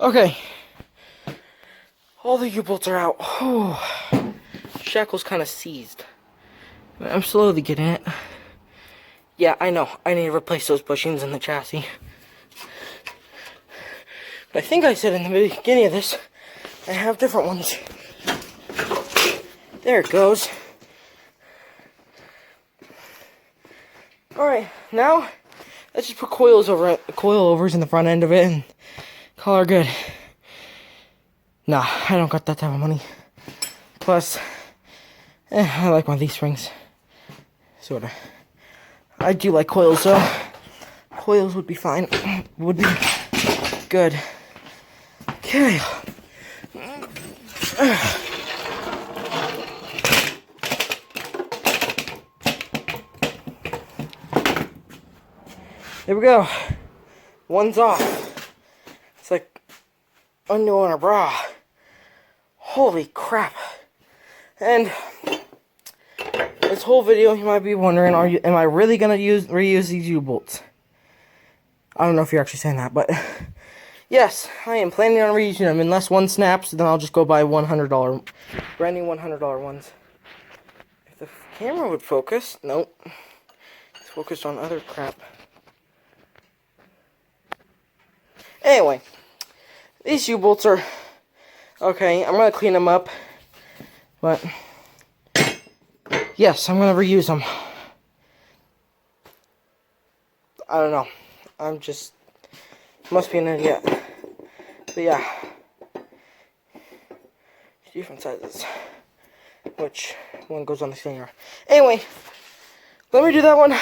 Okay. All the U-bolts are out. Whew. Shackle's kind of seized. I'm slowly getting it. Yeah, I know. I need to replace those bushings in the chassis. But I think I said in the beginning of this, I have different ones. There it goes. Alright, now let's just put coilovers in the front end of it and call her good. Nah, I don't got that type of money. Plus, I like one of these springs. Sorta. I do like coils, so coils would be fine. Would be good. Okay. There we go. One's off. It's like underwear on a bra. Holy crap. And this whole video, you might be wondering, am I really gonna reuse these U-bolts? I don't know if you're actually saying that, but yes, I am planning on reusing them. Unless one snaps, then I'll just go buy $100, brand new $100 ones. If the camera would focus, nope. It's focused on other crap. Anyway, these U-bolts are okay. I'm gonna clean them up, but yes, I'm gonna reuse them. I don't know. I'm just must be an idiot. But yeah, different sizes. Which one goes on the stinger? Anyway, let me do that one.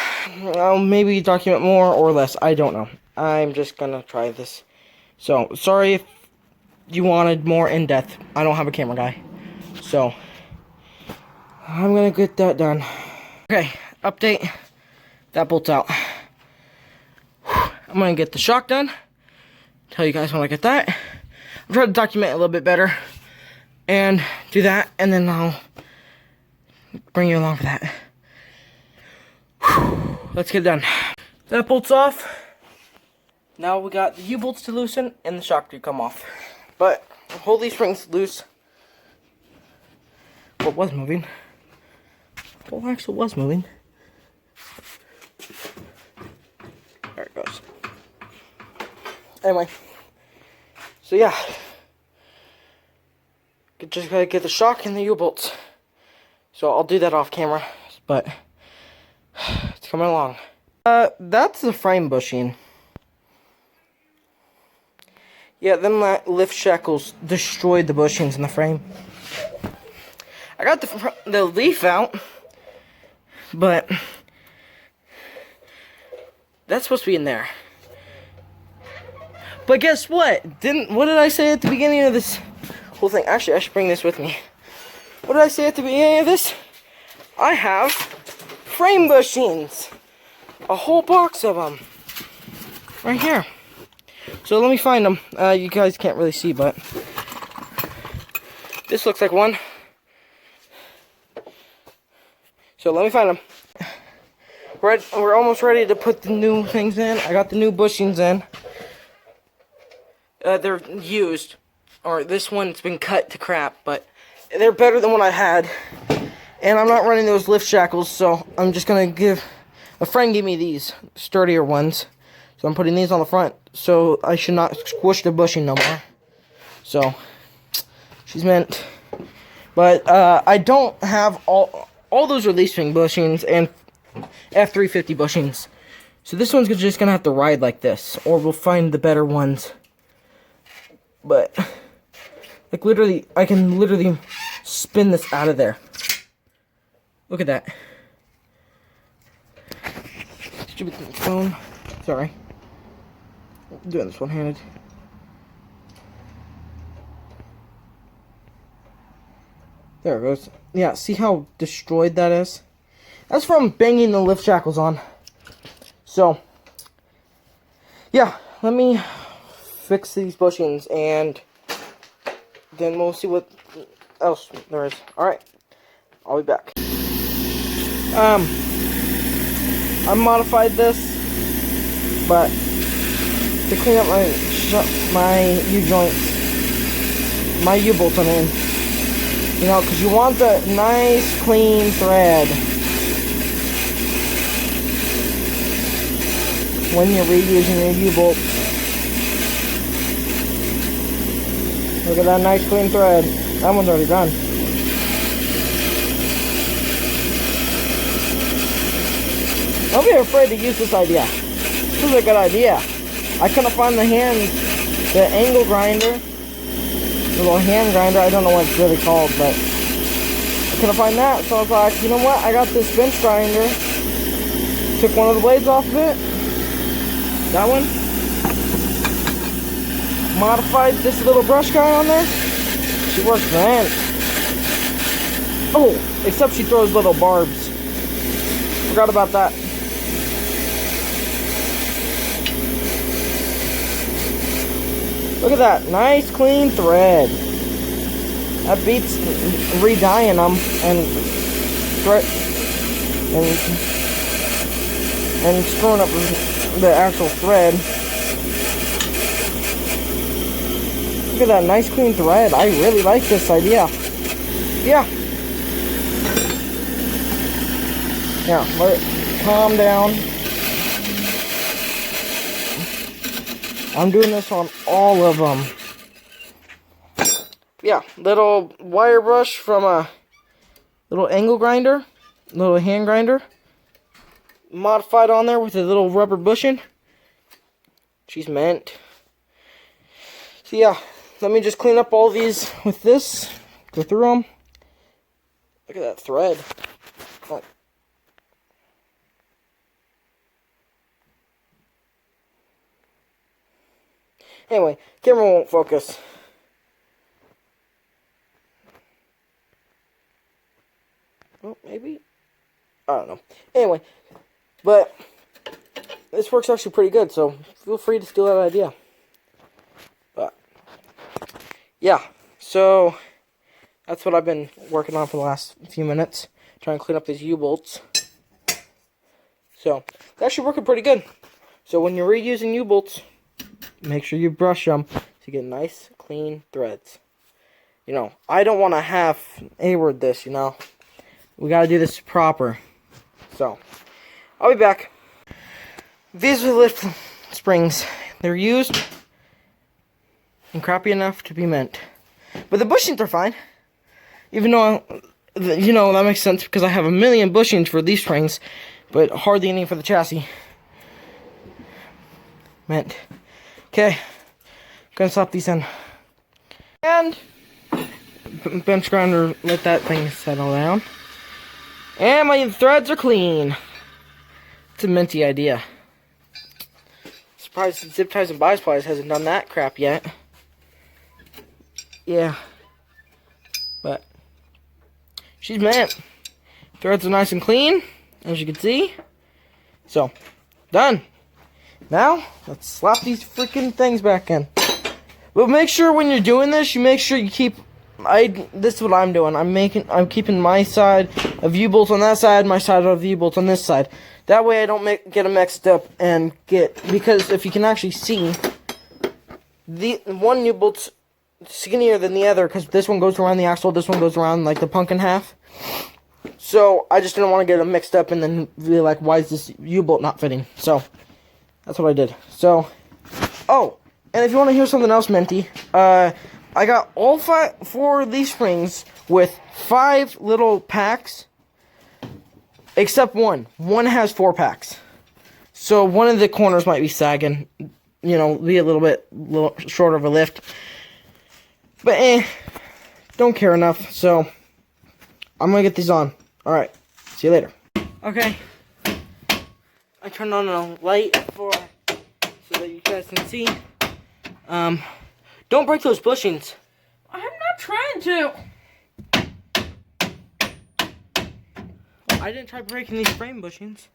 I'll maybe document more or less. I don't know. I'm just gonna try this. So, sorry if you wanted more in-depth. I don't have a camera guy. So, I'm gonna get that done. Okay, update. That bolt's out. I'm gonna get the shock done. Tell you guys when I get that. I'm trying to document it a little bit better. And do that, and then I'll bring you along for that. Let's get it done. That bolt's off. Now we got the U-bolts to loosen and the shock to come off. But hold these springs loose. What was moving? What actually was moving? There it goes. Anyway. So yeah. Just gotta get the shock and the U-bolts. So I'll do that off camera. But it's coming along. That's the frame bushing. Yeah, them lift shackles destroyed the bushings in the frame. I got the leaf out, but that's supposed to be in there. But guess what? What did I say at the beginning of this whole thing? Actually, I should bring this with me. What did I say at the beginning of this? I have frame bushings. A whole box of them. Right here. So let me find them. You guys can't really see, but this looks like one. So let me find them. We're almost ready to put the new things in. I got the new bushings in. They're used, or this one's been cut to crap, but they're better than what I had. And I'm not running those lift shackles, so I'm just gonna a friend gave me these sturdier ones. So I'm putting these on the front, so I should not squish the bushing no more. So, she's meant. But, I don't have all those release string bushings and F350 bushings. So this one's just gonna have to ride like this, or we'll find the better ones. But, like literally, I can literally spin this out of there. Look at that. Stupid phone. Sorry. I'm doing this one-handed. There it goes. Yeah, see how destroyed that is? That's from banging the lift shackles on. So, yeah, let me fix these bushings and then we'll see what else there is. Alright, I'll be back. I modified this, but to clean up my my U-joints. My U-bolts, I mean. You know, because you want the nice, clean thread when you're reusing your U-bolts. Look at that nice, clean thread. That one's already done. Don't be afraid to use this idea. This is a good idea. I couldn't find the angle grinder. The little hand grinder, I don't know what it's really called, but I couldn't find that, so I was like, you know what, I got this bench grinder. Took one of the blades off of it. That one. Modified this little brush guy on there. She works great. Oh, except she throws little barbs. Forgot about that. Look at that, nice clean thread. That beats re-dyeing them and screwing up the actual thread. Look at that nice clean thread. I really like this idea. Yeah. Yeah, let it calm down. I'm doing this on all of them. Yeah, little wire brush from a little angle grinder, little hand grinder. Modified on there with a little rubber bushing. She's meant. So yeah, let me just clean up all these with this. Go through them. Look at that thread. Oh. Anyway, camera won't focus. Well, maybe. I don't know. Anyway, but this works actually pretty good, so feel free to steal that idea. But yeah, so that's what I've been working on for the last few minutes, trying to clean up these U-bolts. So it's actually working pretty good. So when you're reusing U-bolts, make sure you brush them to get nice, clean threads. You know, I don't want to half A-word this, you know. We got to do this proper. So, I'll be back. These are lift springs. They're used and crappy enough to be meant. But the bushings are fine. Even though, you know, that makes sense because I have a million bushings for these springs, but hardly any for the chassis. Meant. Okay, gonna slap these in. And bench grinder, let that thing settle down. And my threads are clean. It's a minty idea. Surprised Zip Ties and Bias Plies hasn't done that crap yet. Yeah. But she's meant. Threads are nice and clean, as you can see. So, done. Now, let's slap these freaking things back in. But make sure when you're doing this, you make sure you keep... this is what I'm doing. I'm keeping my side of U-bolts on that side, my side of U-bolts on this side. That way I don't get them mixed up and because if you can actually see, the one U-bolt's skinnier than the other because this one goes around the axle, this one goes around like the pumpkin half. So I just didn't want to get them mixed up and then be like, why is this U-bolt not fitting? So that's what I did. So, oh, and if you want to hear something else, Minty, I got all 4 of these springs with 5 little packs, except one. One has 4 packs. So one of the corners might be sagging, you know, be a little short of a lift. But don't care enough, so I'm going to get these on. Alright, see you later. Okay, I turned on a light so that you guys can see. Don't break those bushings. I'm not trying to. I didn't try breaking these frame bushings.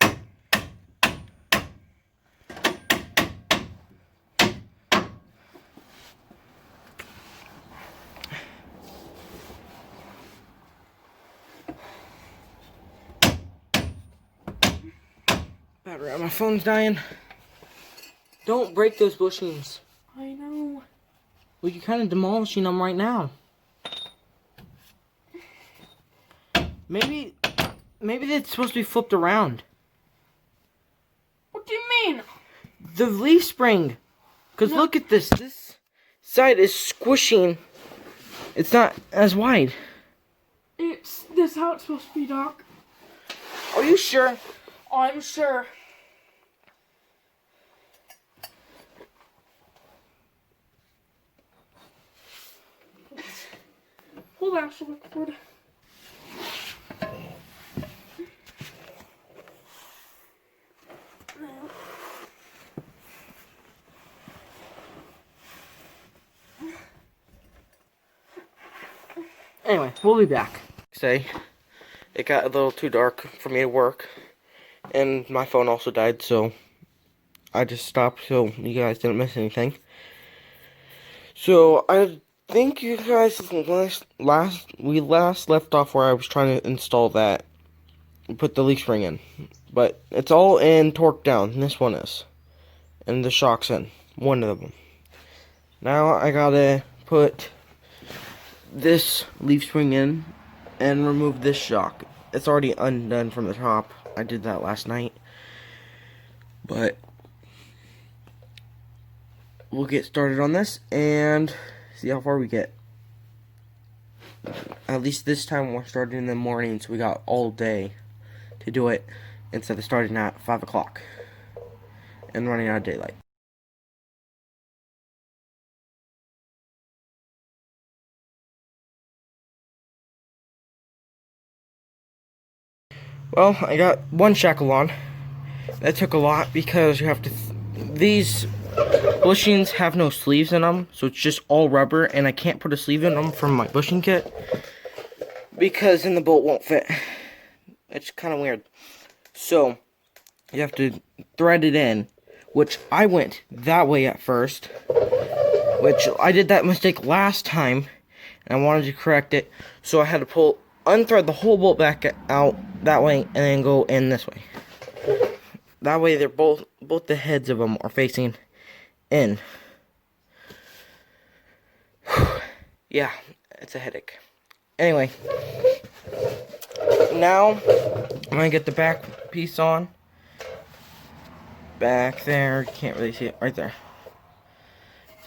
Battery on my phone's dying. Don't break those bushings. I know. Well, you're kind of demolishing them right now. Maybe it's supposed to be flipped around. What do you mean? The leaf spring. Because look at this. This side is squishing. It's not as wide. It's this how it's supposed to be, Doc. Are you sure? I'm sure. Hold on, so record. Anyway, we'll be back. Say, it got a little too dark for me to work, and my phone also died, so I just stopped so you guys didn't miss anything. So I think you guys we last left off where I was trying to install that, put the leaf spring in, but it's all in torque down. And this one is, and the shock's in one of them. Now I gotta put this leaf spring in and remove this shock. It's already undone from the top. I did that last night, but we'll get started on this and see how far we get. At least this time we're starting in the morning, so we got all day to do it instead of starting at 5 o'clock and running out of daylight. Well, I got one shackle on. That took a lot because you have to... these bushings have no sleeves in them, so it's just all rubber, and I can't put a sleeve in them from my bushing kit because then the bolt won't fit. It's kind of weird. So, you have to thread it in, which I went that way at first, which I did that mistake last time, and I wanted to correct it, so I had to unthread the whole bolt back out that way, and then go in this way. That way, they're both the heads of them are facing in. Yeah, it's a headache. Anyway, now I'm gonna get the back piece on. Back there, you can't really see it right there.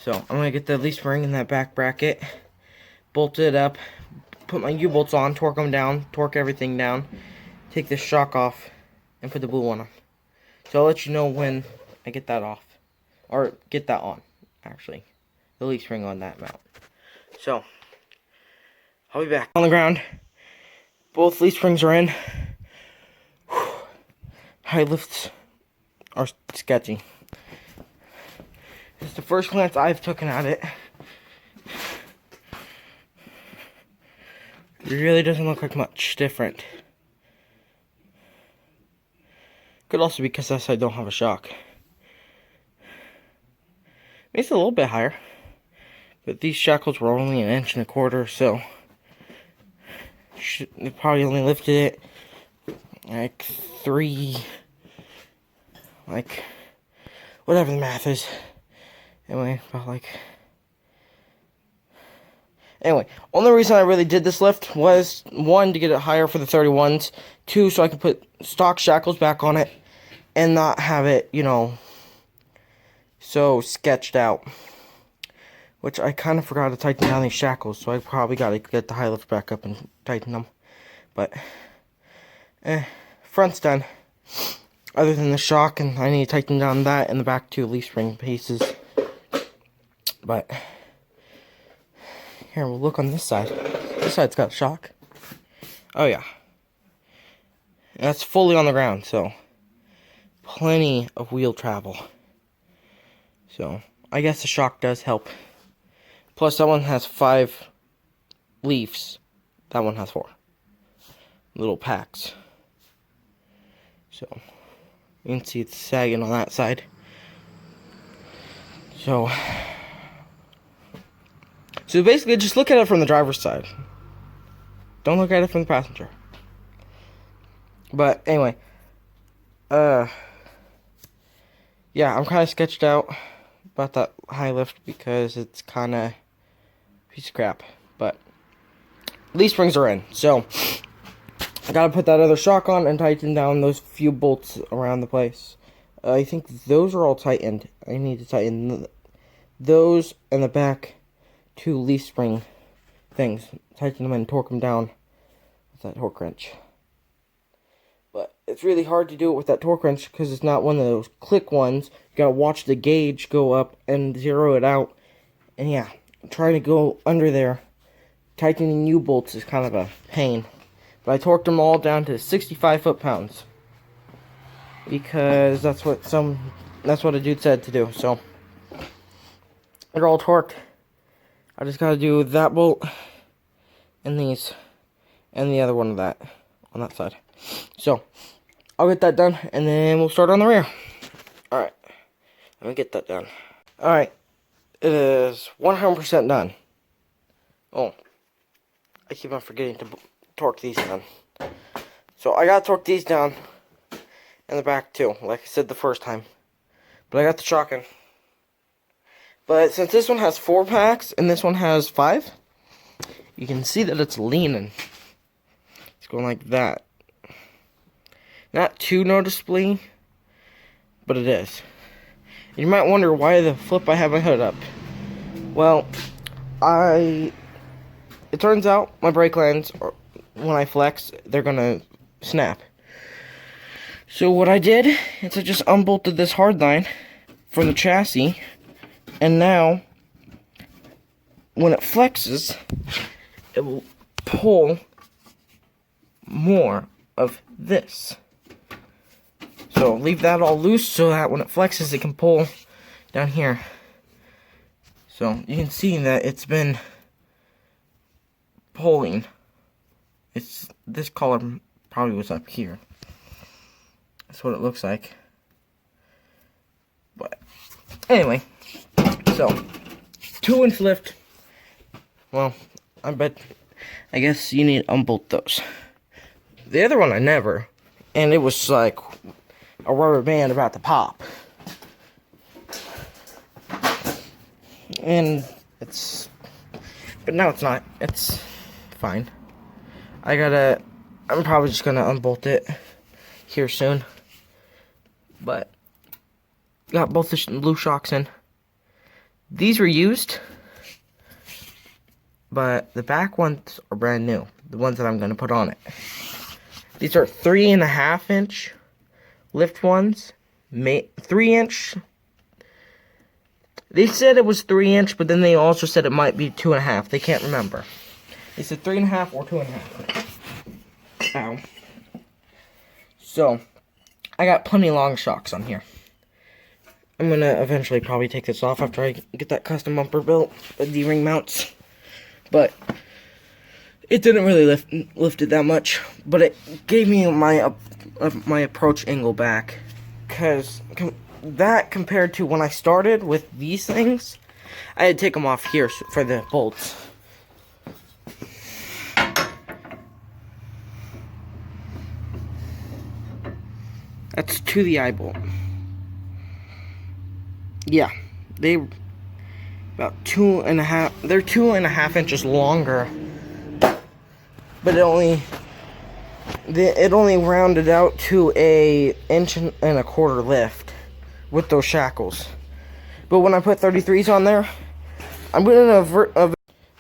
So I'm gonna get the leaf spring in that back bracket, bolt it up, put my U-bolts on, torque them down, torque everything down, take the shock off, and put the blue one on. So I'll let you know when I get that off. Or get that on, actually. The leaf spring on that mount. So, I'll be back. On the ground. Both leaf springs are in. Whew. High lifts are sketchy. It's the first glance I've taken at it. It really doesn't look like much different. Could also be because this side don't have a shock. It's a little bit higher, but these shackles were only 1.25 inches, so they probably only lifted it like 3, like whatever the math is. Anyway, only reason I really did this lift was 1, to get it higher for the 31s, 2, so I could put stock shackles back on it and not have it, you know, so sketched out. Which I kind of forgot to tighten down these shackles, so I probably got to get the high lift back up and tighten them. But, front's done. Other than the shock, and I need to tighten down that and the back 2 leaf spring pieces. But, here, we'll look on this side. This side's got shock. Oh, yeah. And that's fully on the ground, so plenty of wheel travel. So, I guess the shock does help. Plus, that one has 5 leaves. That one has 4. Little packs. So, you can see it's sagging on that side. So basically, just look at it from the driver's side. Don't look at it from the passenger. But, anyway. Yeah, I'm kind of sketched out about that high lift because it's kind of piece of crap. But leaf springs are in, so I gotta put that other shock on and tighten down those few bolts around the place. I think those are all tightened. I need to tighten those and the back 2 leaf spring things. Tighten them and torque them down with that torque wrench. But it's really hard to do it with that torque wrench because it's not one of those click ones. You gotta watch the gauge go up and zero it out. And yeah, trying to go under there, tightening U-bolts is kind of a pain. But I torqued them all down to 65 foot-pounds. Because that's what a dude said to do. So they're all torqued. I just gotta do that bolt and these and the other one of that on that side. So I'll get that done and then we'll start on the rear. Alright. Let me get that done. Alright. It is 100% done. Oh. I keep on forgetting to torque these down. So I gotta torque these down in the back too, like I said the first time. But I got the shock in. But since this one has 4 packs and this one has 5, you can see that it's leaning. It's going like that. Not too noticeably, but it is. You might wonder why the flip I have my hood up. Well, it turns out my brake lines, when I flex, they're gonna snap. So what I did is I just unbolted this hard line from the chassis, and now when it flexes, it will pull more of this. So leave that all loose so that when it flexes, it can pull down here. So you can see that it's been pulling. This collar probably was up here. That's what it looks like. But anyway, so 2-inch lift. Well, I guess you need to unbolt those. The other one I never, and it was like a rubber band about to pop. And but now it's not. It's fine. I'm probably just gonna unbolt it here soon. But got both the loose shocks in. These were used, but the back ones are brand new. The ones that I'm gonna put on it. These are 3.5-inch lift ones. 3-inch. They said it was 3-inch, but then they also said it might be 2.5. They can't remember. They said 3.5 or 2.5. Ow. So, I got plenty of long shocks on here. I'm gonna eventually probably take this off after I get that custom bumper built, the D-ring mounts. But it didn't really lift it that much, but it gave me my approach angle back. Cause that compared to when I started with these things, I had to take them off here for the bolts. That's to the eye bolt. Yeah, they about 2.5. They're 2.5 inches longer, but it only rounded out to a 1.25 inch lift with those shackles. But when I put 33s on there, I'm gonna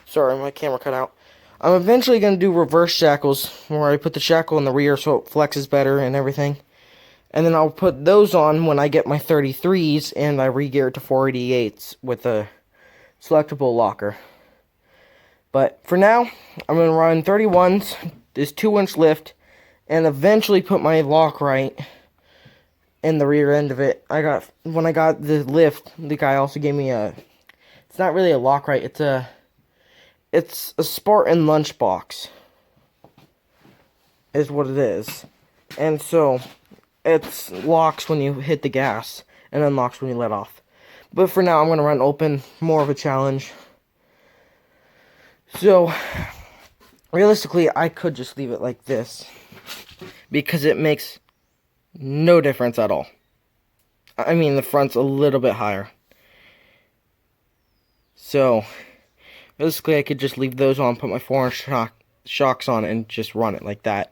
sorry, my camera cut out. I'm eventually gonna do reverse shackles where I put the shackle in the rear so it flexes better and everything. And then I'll put those on when I get my 33s and I re-gear it to 488s with a selectable locker. But for now, I'm going to run 31s, this 2-inch lift, and eventually put my lock right in the rear end of it. When I got the lift, the guy also gave me it's not really a lock right, it's a Spartan lunchbox, is what it is. And so it locks when you hit the gas and unlocks when you let off. But for now, I'm going to run open, more of a challenge. So, realistically, I could just leave it like this, because it makes no difference at all. I mean, the front's a little bit higher. So, Basically, I could just leave those on, put my 4-inch shocks on, and just run it like that.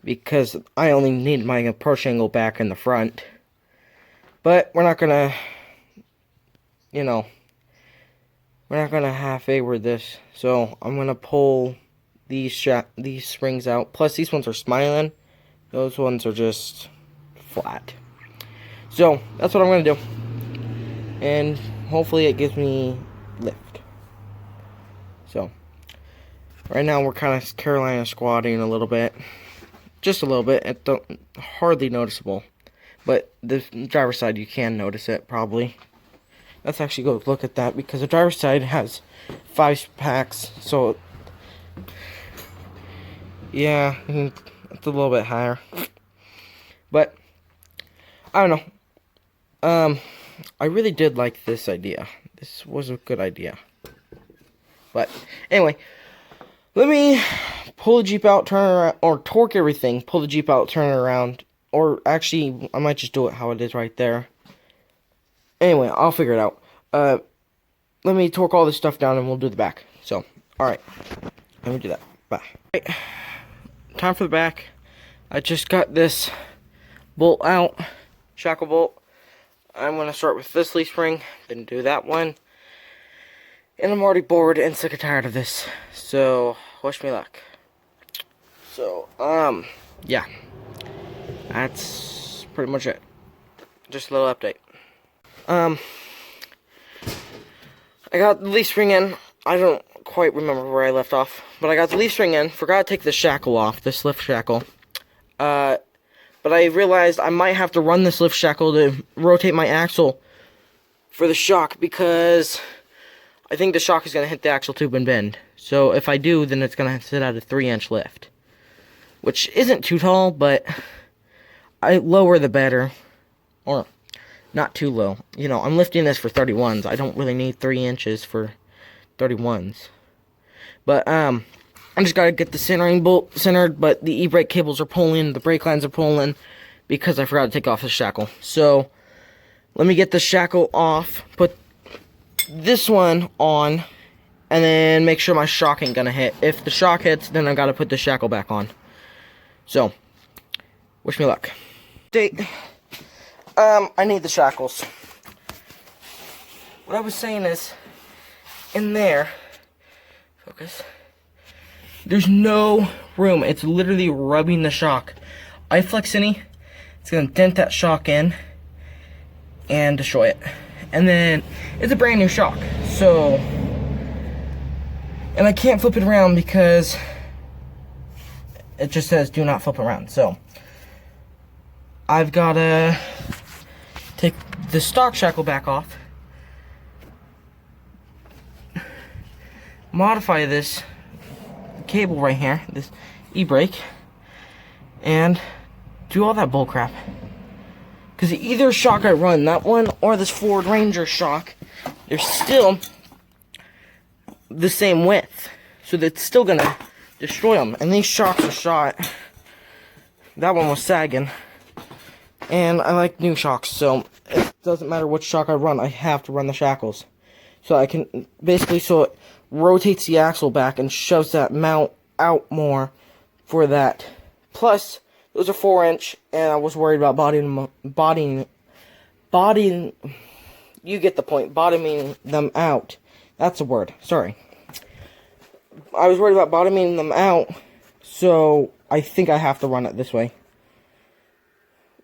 Because I only need my approach angle back in the front. But we're not gonna, you know, we're not gonna half-a with this. So I'm gonna pull these springs out. Plus, these ones are smiling. Those ones are just flat. So that's what I'm gonna do. And hopefully it gives me lift. So right now we're kind of Carolina squatting a little bit. Just a little bit. It's hardly noticeable. But the driver's side, you can notice it, probably. Let's actually go look at that, because the driver's side has 5 packs, so... yeah, it's a little bit higher. But, I don't know. I really did like this idea. This was a good idea. But, anyway, let me pull the Jeep out, turn it around, or torque everything, pull the Jeep out, turn it around. Or, actually, I might just do it how it is right there. Anyway, I'll figure it out. Let me torque all this stuff down and we'll do the back. So, alright. Let me do that. Bye. Right. Time for the back. I just got this bolt out. Shackle bolt. I'm going to start with this leaf spring. Then do that one. And I'm already bored and sick and tired of this. So, wish me luck. So, yeah. That's pretty much it. Just a little update. I got the leaf spring in. I don't quite remember where I left off, but I got the leaf string in. Forgot to take the shackle off, this lift shackle. But I realized I might have to run this lift shackle to rotate my axle for the shock, because I think the shock is going to hit the axle tube and bend. So if I do, then it's going to sit at a 3-inch lift, which isn't too tall, but lower the better. Or not too low. You know, I'm lifting this for 31s. I don't really need 3 inches for 31s. But, I just gotta get the centering bolt centered, but the e-brake cables are pulling, the brake lines are pulling, because I forgot to take off the shackle. So, let me get the shackle off, put this one on, and then make sure my shock ain't gonna hit. If the shock hits, then I gotta put the shackle back on. So, wish me luck. Date. I need the shackles. What I was saying is, in there, focus, there's no room. It's literally rubbing the shock. I flex any, it's gonna dent that shock in and destroy it. And then it's a brand new shock. So, and I can't flip it around because it just says do not flip around. So I've gotta take the stock shackle back off, modify this cable right here, this e-brake, and do all that bull crap. Because either shock I run, that one or this Ford Ranger shock, they're still the same width. So that's still gonna destroy them. And these shocks are shot. That one was sagging. And I like new shocks, so it doesn't matter which shock I run, I have to run the shackles. So I can, basically, so it rotates the axle back and shoves that mount out more for that. Plus, those are 4-inch, and I was worried about bodying, you get the point, bottoming them out. That's a word, sorry. I was worried about bottoming them out, so I think I have to run it this way.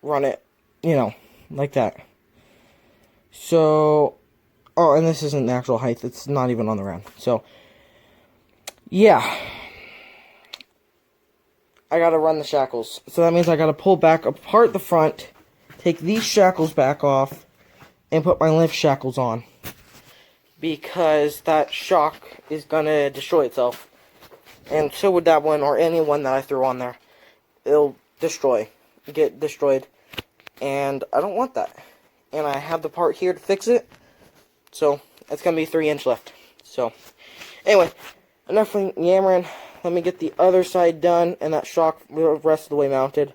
Run it, you know, like that. So, oh, and this isn't the actual height, it's not even on the ground. So, yeah. I gotta run the shackles. So that means I gotta pull back apart the front, take these shackles back off, and put my lift shackles on. Because that shock is gonna destroy itself. And so would that one, or any one that I threw on there. It'll get destroyed. And I don't want that. And I have the part here to fix it. So, it's gonna be 3-inch left. So, anyway, enough yammering. Let me get the other side done, and that shock the rest of the way mounted.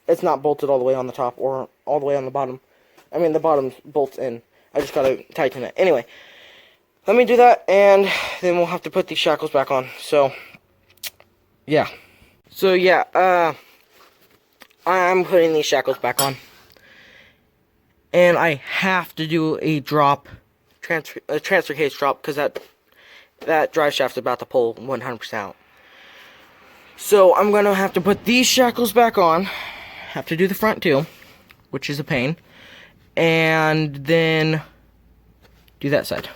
It's not bolted all the way on the top, or all the way on the bottom. I mean, the bottom bolts in. I just gotta tighten it. Anyway, let me do that, and then we'll have to put these shackles back on. So, yeah. So, yeah, I'm putting these shackles back on. And I have to do a transfer case drop, because that drive shaft's about to pull 100% out. So, I'm going to have to put these shackles back on. Have to do the front, too, which is a pain. And then do that side.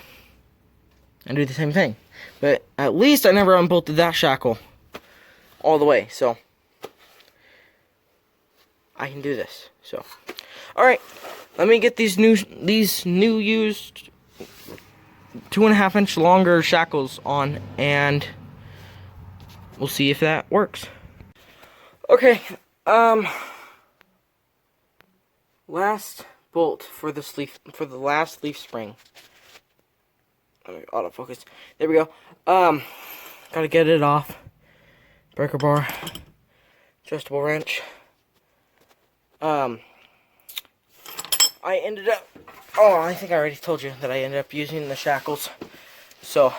And do the same thing. But at least I never unbolted that shackle all the way. So I can do this. So alright. Let me get these new used 2.5 inch longer shackles on, and we'll see if that works. Okay, last bolt for this leaf, for the last leaf spring. Let me autofocus. There we go. Gotta get it off. Breaker bar, adjustable wrench. I ended up. Oh, I think I already told you that I ended up using the shackles. So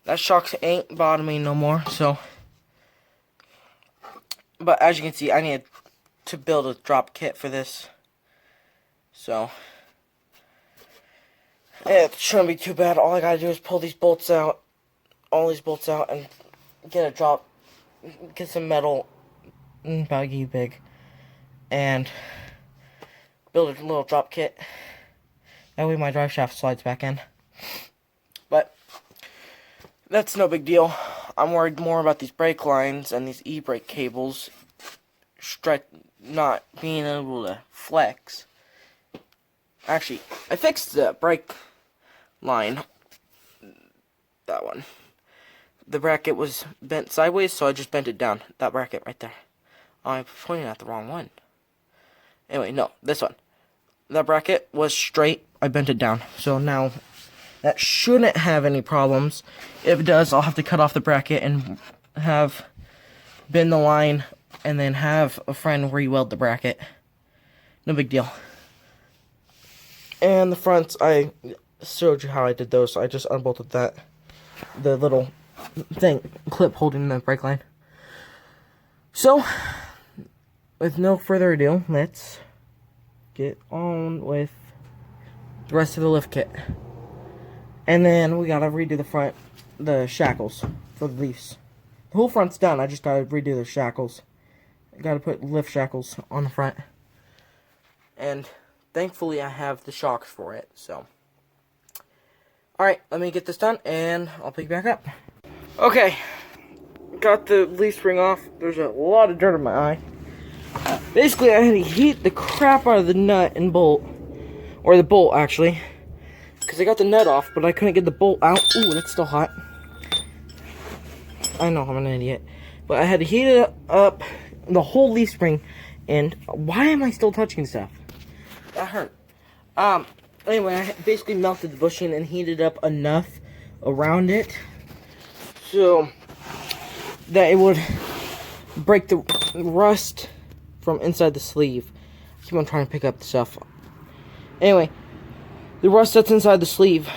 that shock ain't bottoming no more. So, but as you can see, I need to build a drop kit for this. So, it shouldn't be too bad. All I gotta do is pull these bolts out, all these bolts out, and get some metal, about you big, and build a little drop kit. That way my drive shaft slides back in. But that's no big deal. I'm worried more about these brake lines and these e-brake cables not being able to flex. Actually, I fixed the brake line. That one. The bracket was bent sideways, so I just bent it down. That bracket right there. I'm pointing at the wrong one. Anyway, no, this one. That bracket was straight. I bent it down. So now that shouldn't have any problems. If it does, I'll have to cut off the bracket and bend the line, and then have a friend re-weld the bracket. No big deal. And the fronts, I showed you how I did those. So I just unbolted the little clip holding the brake line. So, with no further ado, let's get on with the rest of the lift kit. And then we gotta redo the shackles for the leaves. The whole front's done, I just gotta redo the shackles. I gotta put lift shackles on the front. And thankfully I have the shocks for it, so. Alright, let me get this done, and I'll pick you back up. Okay, got the leaf spring off. There's a lot of dirt in my eye. Basically, I had to heat the crap out of the nut and bolt. Or the bolt, actually. Because I got the nut off, but I couldn't get the bolt out. Ooh, that's still hot. I know, I'm an idiot. But I had to heat it up, the whole leaf spring. And why am I still touching stuff? That hurt. Anyway, I basically melted the bushing and heated up enough around it so that it would break the rust from inside the sleeve. I keep on trying to pick up the stuff. Anyway, the rust that's inside the sleeve,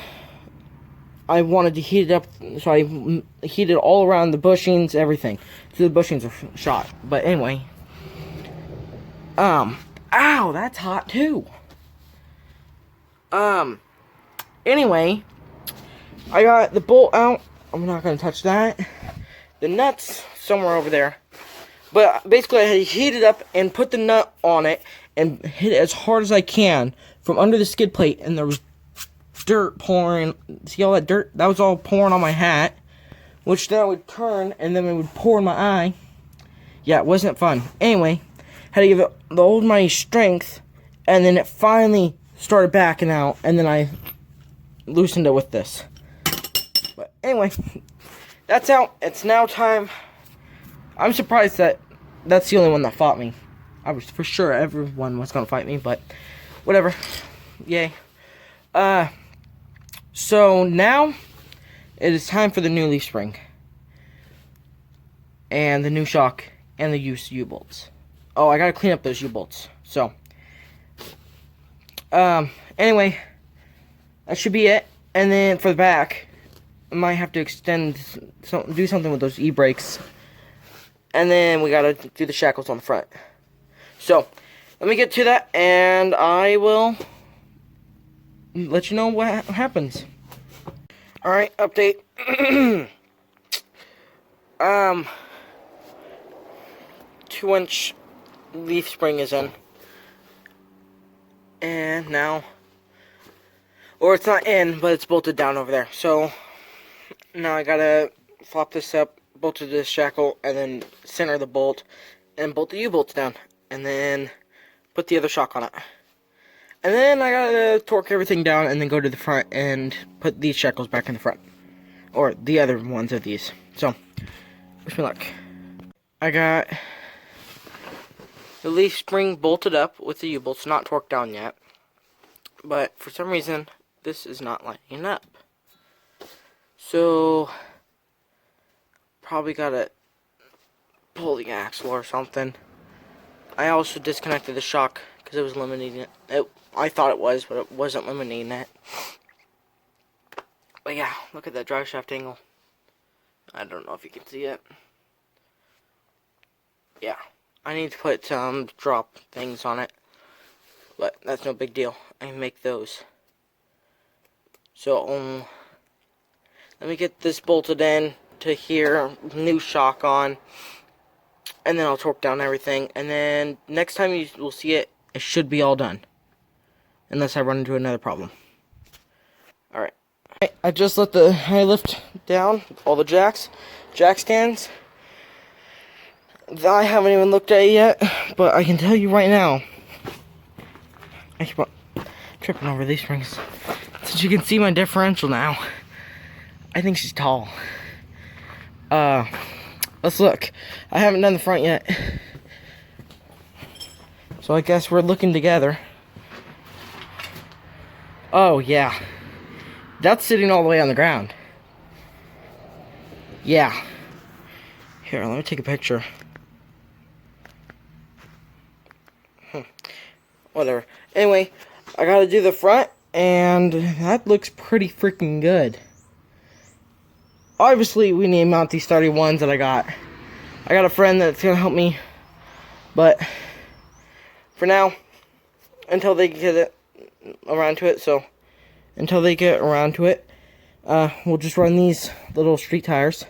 I wanted to heat it up, so I heated all around the bushings, everything. So the bushings are shot. But anyway, ow, that's hot too. Anyway, I got the bolt out. I'm not gonna touch that. The nut's somewhere over there. But basically, I had to heat it up and put the nut on it and hit it as hard as I can from under the skid plate. And there was dirt pouring. See all that dirt? That was all pouring on my hat. Which then I would turn and then it would pour in my eye. Yeah, it wasn't fun. Anyway, had to give it the old mighty strength. And then it finally started backing out. And then I loosened it with this. But anyway, that's out. It's now time. I'm surprised that that's the only one that fought me. I was for sure everyone was gonna fight me, but whatever. Yay. So now it is time for the new leaf spring. And the new shock and the used U-bolts. Oh, I gotta clean up those U-bolts. So anyway, that should be it. And then for the back, I might have to do something with those e-brakes. And then we gotta do the shackles on the front. So, let me get to that, and I will let you know what happens. Alright, update. 2-inch leaf spring is in. And now, or it's not in, but it's bolted down over there. So, now I gotta flop this up, bolt to this shackle, and then center the bolt, and bolt the U-bolts down. And then put the other shock on it. And then I gotta torque everything down, and then go to the front and put these shackles back in the front. Or the other ones of these. So, wish me luck. I got the leaf spring bolted up with the U-bolts, not torqued down yet. But for some reason, this is not lining up. So, probably gotta pull the axle or something. I also disconnected the shock because it was eliminating it. I thought it was, but it wasn't eliminating it. But yeah, look at that drive shaft angle. I don't know if you can see it. Yeah, I need to put some drop things on it, but that's no big deal. I can make those. So, let me get this bolted in to here, new shock on, and then I'll torque down everything, and then next time you will see it, it should be all done. Unless I run into another problem. Alright. I just let the high lift down, all the jack stands. I haven't even looked at it yet, but I can tell you right now, I keep on tripping over these springs. Since you can see my differential now, I think she's tall. Let's look. I haven't done the front yet, so I guess we're looking together. Oh yeah, that's sitting all the way on the ground. Yeah. Here, let me take a picture. Whatever. Anyway, I gotta do the front, and that looks pretty freaking good. Obviously, we need to mount these 31s that I got. I got a friend that's gonna help me, but for now, until they get it around to it, we'll just run these little street tires.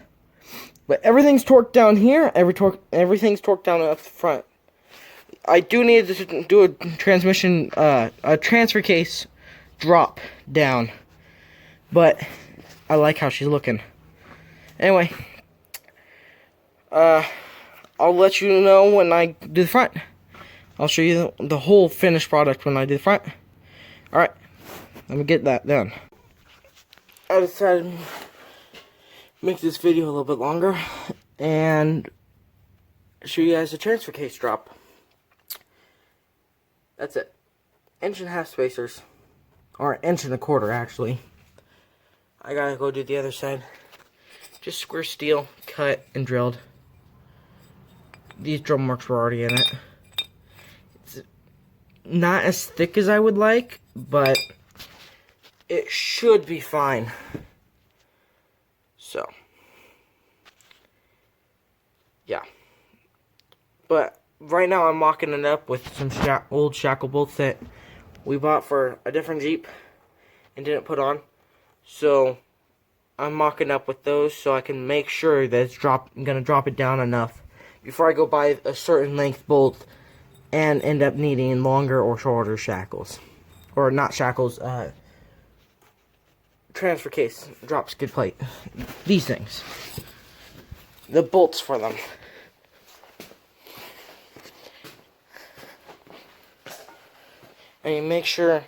But everything's torqued down here. Everything's torqued down up the front. I do need to do a transfer case drop down, but I like how she's looking. Anyway, I'll let you know when I do the front. I'll show you the whole finished product when I do the front. Alright, let me get that done. I decided to make this video a little bit longer and show you guys the transfer case drop. That's it. 1.5 spacers. Or 1.25 actually. I gotta go do the other side. Just square steel, cut and drilled. These drum marks were already in it. It's not as thick as I would like, but it should be fine. So, yeah. But right now I'm mocking it up with some old shackle bolts that we bought for a different Jeep and didn't put on. So I'm mocking up with those so I can make sure that it's gonna drop it down enough before I go buy a certain length bolt and end up needing longer or shorter shackles. Or not shackles, transfer case, drop skid plate. These things. The bolts for them. And you make sure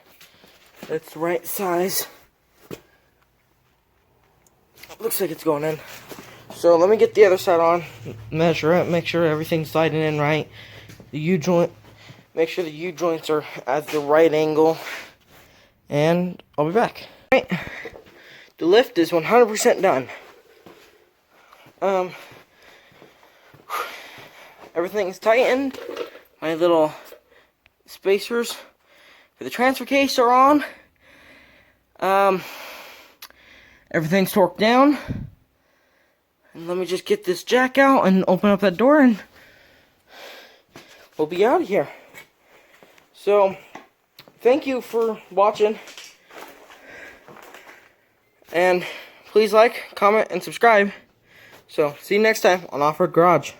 it's the right size. Looks like it's going in. So let me get the other side on, measure it, make sure everything's sliding in right. The U-joint, make sure the U-joints are at the right angle. And I'll be back. Right. The lift is 100% done. Everything's tightened. My little spacers for the transfer case are on. Everything's torqued down. And let me just get this jack out and open up that door, and we'll be out of here. So, thank you for watching. And please like, comment, and subscribe. So, see you next time on Off-Road Garage.